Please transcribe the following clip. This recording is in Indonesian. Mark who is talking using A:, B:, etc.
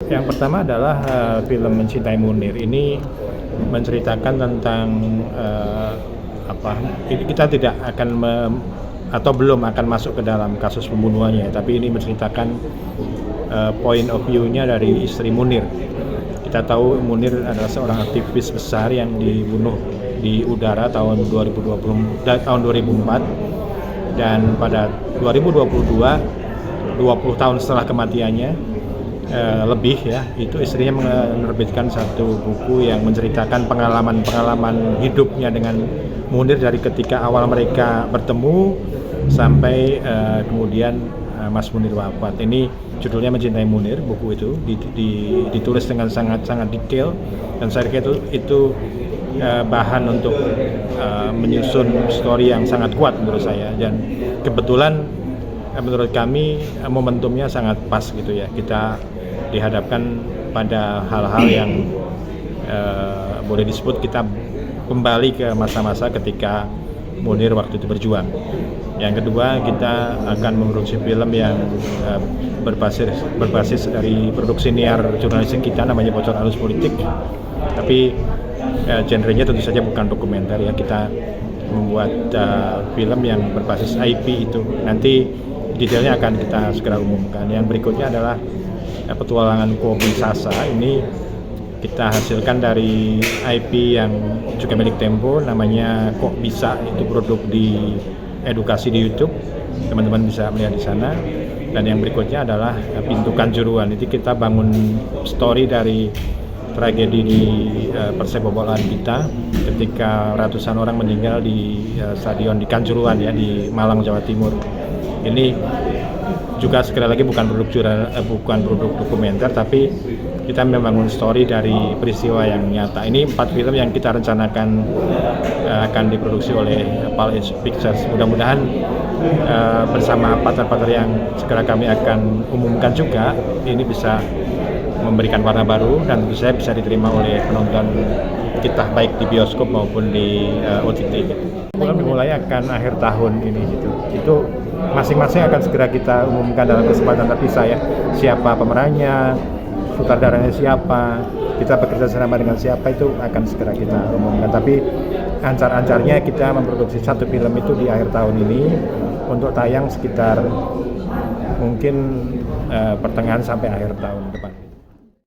A: Yang pertama adalah film Mencintai Munir. Ini menceritakan tentang kita tidak akan atau belum akan masuk ke dalam kasus pembunuhannya, tapi ini menceritakan point of view-nya dari istri Munir. Kita tahu Munir adalah seorang aktivis besar yang dibunuh di udara tahun 2004, dan pada 2022, 20 tahun setelah kematiannya, lebih ya, itu istrinya menerbitkan satu buku yang menceritakan pengalaman hidupnya dengan Munir dari ketika awal mereka bertemu sampai kemudian Mas Munir wafat. Ini judulnya Mencintai Munir. Buku itu ditulis dengan sangat detail, dan saya kira itu bahan untuk menyusun story yang sangat kuat menurut saya, dan kebetulan menurut kami momentumnya sangat pas gitu ya. Kita dihadapkan pada hal-hal yang boleh disebut kita kembali ke masa-masa ketika Munir waktu itu berjuang. Yang kedua, kita akan memproduksi film yang berbasis dari produksi niar jurnalistik kita, namanya Bocor Halus Politik. Tapi genrenya tentu saja bukan dokumenter ya. Kita membuat film yang berbasis IP itu. Nanti detailnya akan kita segera umumkan. Yang berikutnya adalah petualangan Kobi Sasa. Ini kita hasilkan dari IP yang juga milik Tempo, namanya Kok Bisa. Itu produk di edukasi di YouTube, teman-teman bisa melihat di sana. Dan yang berikutnya adalah Pintu Kanjuruhan. Itu kita bangun story dari tragedi di persepakbolaan kita ketika ratusan orang meninggal di stadion di Kanjuruhan ya, di Malang, Jawa Timur. Ini juga sekali lagi bukan produk dokumenter, tapi kita membangun story dari peristiwa yang nyata. Ini 4 film yang kita rencanakan akan diproduksi oleh Pal Pictures. Mudah-mudahan bersama partner-partner yang segera kami akan umumkan juga, ini bisa memberikan warna baru dan tentu saja bisa diterima oleh penonton kita baik di bioskop maupun di OTT. Dimulai akan akhir tahun ini gitu. Itu masing-masing akan segera kita umumkan dalam kesempatan terpisah ya. Siapa pemerannya, sutradaranya siapa, kita bekerja sama dengan siapa, itu akan segera kita umumkan. Tapi ancar-ancarnya kita memproduksi satu film itu di akhir tahun ini untuk tayang sekitar mungkin pertengahan sampai akhir tahun depan.